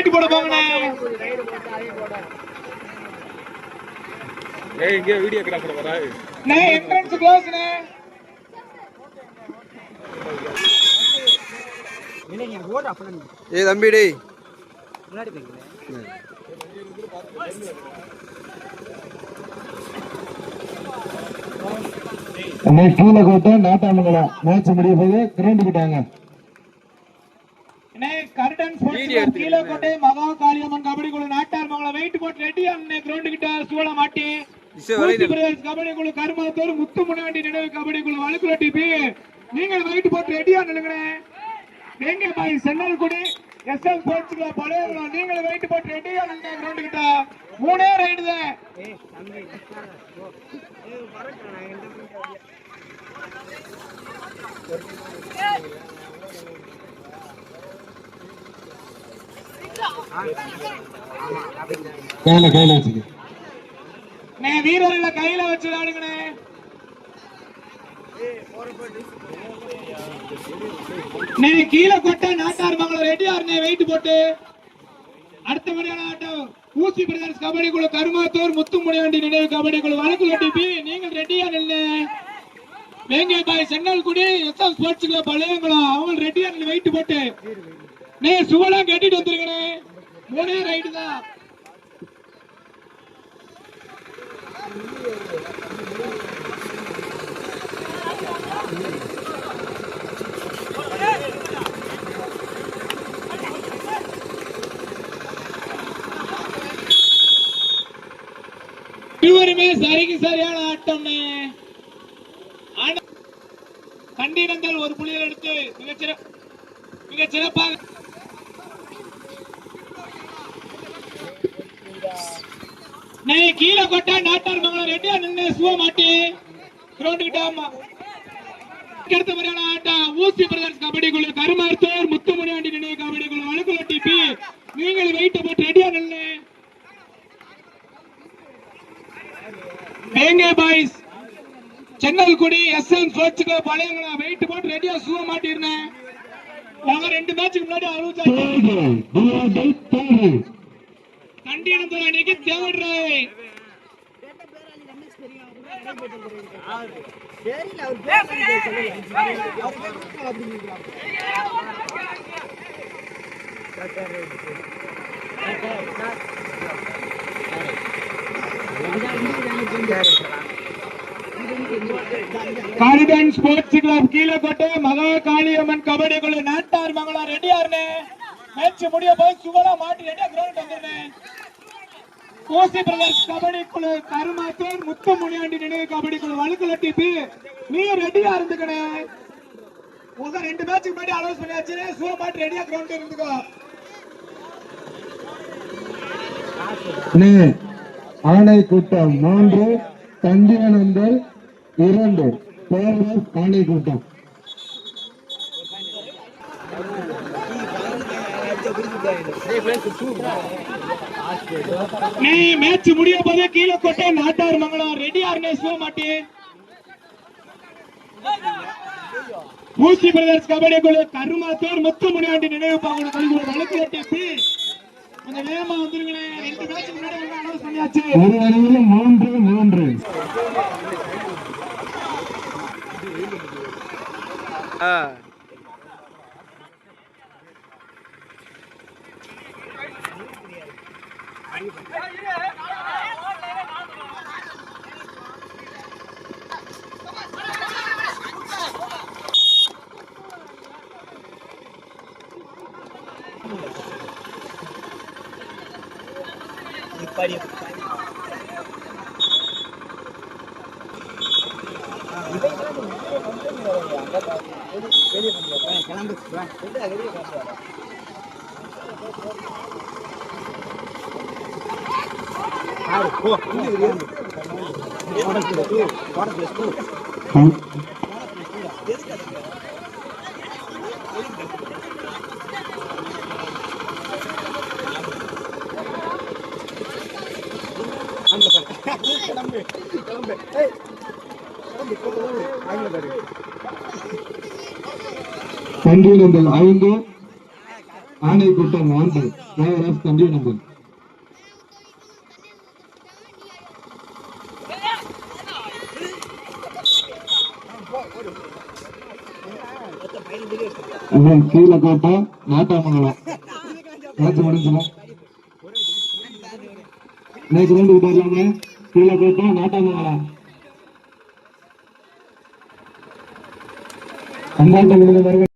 Wait போட போங்கண்ணே. ஏய் இங்க வீடியோகிராஃபர் வராரு. நே என்ட்ரன்ஸ் க்ளோஸ்ண்ணே. ஏய் தம்பி டேய் முன்னாடி போய்ங்க. கீழே கோட்டை நாட்டாமங்கலம் மேட்ச் முடிய போது கிரவுண்ட் போட்டாங்க. கீழக்கோட்டை மகா காளியம்மன் கபடி குழு நாட்டார்மங்கலம் வெயிட் போட்டு ரெடியா கிரவுண்ட் கிட்ட சூழ மாட்டி கபடி குழு கருமாத்தூர் முத்து முன்னாடி நினைவு கபடி குழு வழுக்குல டிபி நீங்கள் வெயிட் போட்டு ரெடியா நிலுங்கண்ணே. எங்க பாய் சென்னல்குடி எஸ்எல் ஸ்போர்ட்ஸ் கிளப் பழையகுளம் நீங்கள் வெயிட் போட்டு ரெடியா நிலுங்க. கிரவுண்ட் கிட்ட 3 ரைடு தான். வீரர்களை கையில வச்சு ஆடுங்கண்ணே. கீழே கொட்ட நாட்டார்மங்கலம் ரெடியா வெயிட் போட்டு அடுத்தபடியான ஆட்டம் ஊசி பிரதர்ஸ் கபடி குழு கருமாத்தூர் முத்துமுனியாண்டி நினைவு கபடி குழு வழக்குல டிபி நீங்கள் ரெடியா நின்று. வேங்கை பாய் சென்னல்குடி எஸ்எம் ஸ்போர்ட்ஸ் கிளப் பழையங்குளம் அவங்க ரெடியா நின்று வெயிட் போட்டு சுவலாம் கட்டிட்டு வந்துருக்கனே. 3 ரைடு தான். இருவருமே சரிக்கு சரியான ஆட்டம். கண்டினந்தல் ஒரு புள்ளியை எடுத்து மிக சிறப்பாக கீழே கொட்டா நாட்டார்மங்கலம் ரெடியா நின்று சுவ மாட்டி கிரவுண்ட் கிட்ட அடுத்த முறையான ஆட்டம் ஊசி பிரதர்ஸ் கபடி குழு கருமாத்தூர் முத்துமுனியாண்டி நினைவு கபடி குழு வழுக்குல டிபி நீங்கள் வெயிட் போட்டு ரெடியா நின்று. Vengai boys Chennalkudi SM sports club Palayankulam wait போட்டு ரெடியா சுவ மாட்டிருந்தேன். அவங்க 2 மேட்சுக்கு முன்னாடி கண்டினந்தல் அணிக்கு தேவட்ராய் காரிடன் ஸ்போர்ட்ஸ் கிளப் கீழக்கோட்டை மகா காளியம்மன் கபடி குழு நாட்டார்மங்கலம் ரெடியா மேட்ச் முடிய போய் சுவலா மாட்டி ரெடியா கிரவுண்ட் வந்துருந்தேன். ஊசி பிரதர்ஸ் கபடி குழு கருமாத்தூர் முத்து முனியாண்டி நினைவு கபடி குழு வழுக்குல டிபி நீ ரெடியா இருந்துக்கணே. உங்க 2 மேட்சுக்கு முன்னாடி அனௌன்ஸ் பண்ணியாச்சு. சுவ மாட்டி ரெடியா கிரவுண்ட் இருந்துக்கோ. ஆணை கூட்டம் 3 கண்டினந்தல் 2 பேரஸ் ஆணை கூட்டம். நீ மேட்ச் முடிய போது கீழக்கோட்டை நாட்டார்மங்கலம் ரெடியா சுவ மாட்டி ஊசி பிரதர்ஸ் கபடி குழு கருமாத்தூர் முத்துமுனியாண்டி நினைவு பாகுடு கல்வி வழக்குல டிபி கொஞ்சம் வேகமா வந்துருங்கண்ணே. 2 மேட்சுக்கு முன்னாடி அனௌன்ஸ் பண்ணியாச்சு. ஒரு அணியில் 3-3. கண்டினந்தல் 5 பானை கூட்டம் 4 கேஆர்எஃப் தம்பி நம்பர் கீழக்கோட்டை நாட்டாமங்கலம் மேட்ச் முடிஞ்சுமா இன்னைக்கு 2 விட்டாங்க கீழக்கோட்டை நாட்டாமங்கலம் அந்தாண்ட